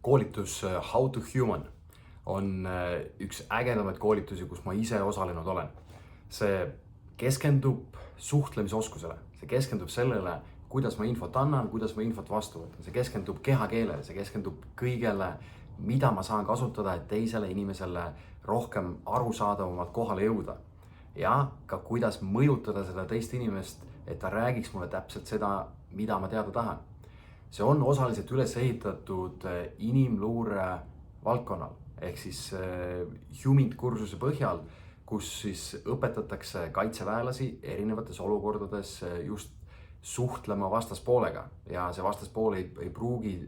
Koolitus How to Human on üks ägedamaid koolitusi, kus ma ise osalenud olen. See keskendub suhtlemisoskusele, see keskendub sellele, kuidas ma infot annan, kuidas ma infot vastu võtan. See keskendub kehakeelele, see keskendub kõigele, mida ma saan kasutada, et teisele inimesele rohkem arusaadavamalt kohale jõuda. Ja ka kuidas mõjutada seda teist inimest, et ta räägiks mulle täpselt seda, mida ma teada tahan. See on osaliselt üles ehitatud inimluure valdkonnal, ehk siis HUMINT kursuse põhjal, kus siis õpetatakse kaitseväelasi erinevates olukordades just suhtlema vastaspoolega. Ja see vastaspool ei pruugi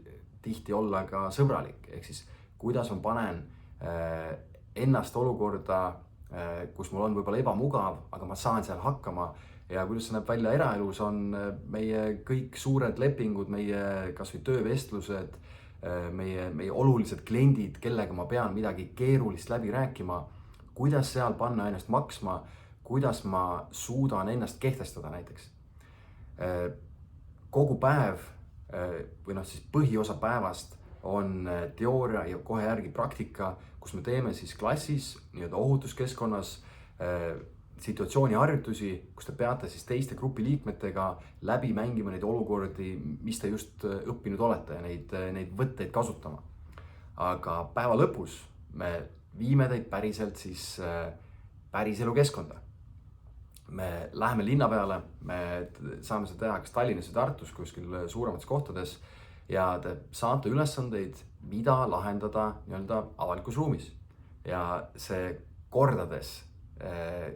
tihti olla ka sõbralik, ehk siis kuidas ma panen ennast olukorda, kus mul on võib-olla ebamugav, aga ma saan seal hakkama. Ja kuidas see näeb välja eraelus, on meie kõik suured lepingud, meie kas või töövestlused, meie olulised kliendid, kellega ma pean midagi keerulist läbi rääkima, kuidas seal panna ennast maksma, kuidas ma suudan ennast kehtestada näiteks. Kogu päev või siis põhiosa päevast on teooria ja kohe järgi praktika, kus me teeme siis klassis ohutuskeskkonnas situatsiooni harjutusi, kus te peate siis teiste grupi liikmetega läbi mängima neid olukordi, mis te just õppinud olete ja neid võtteid kasutama. Aga päeva lõpus me viime teid päriselt siis päriselu keskkonda. Me läheme linna peale, me saame seda teha kas Tallinnas või Tartus kuskil suuremates kohtades ja te saate ülesandeid, mida lahendada avalikus ruumis. Ja see kordades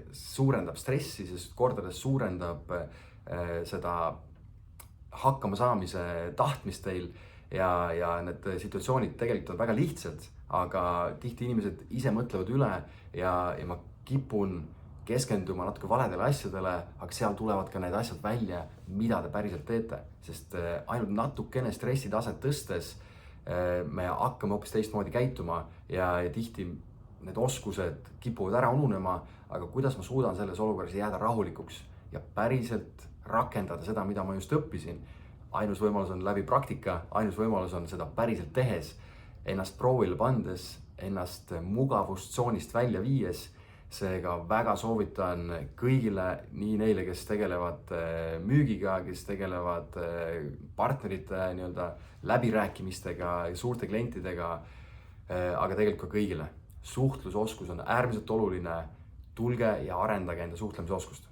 suurendab stressi, sest kordades suurendab seda hakkama saamise tahtmist teil ja need situatsioonid tegelikult on väga lihtsad, aga tihti inimesed ise mõtlevad üle ja ma kipun keskenduma natuke valedele asjadele, aga seal tulevad ka need asjad välja, mida te päriselt teete, sest ainult natukene stressitaset tõstes me hakkame hoopis teistmoodi käituma ja tihti need oskused kipuvad ära ununema, aga kuidas ma suudan selles olukorras jääda rahulikuks ja päriselt rakendada seda, mida ma just õppisin. Ainus võimalus on läbi praktika, ainus võimalus on seda päriselt tehes, ennast proovile pandes, ennast mugavustsoonist välja viies. Seega väga soovitan kõigile, nii neile, kes tegelevad müügiga, kes tegelevad partnerite läbirääkimistega, suurte klientidega, aga tegelikult ka kõigile. Suhtlusoskus on äärmiselt oluline, tulge ja arendage enda suhtlemisoskust.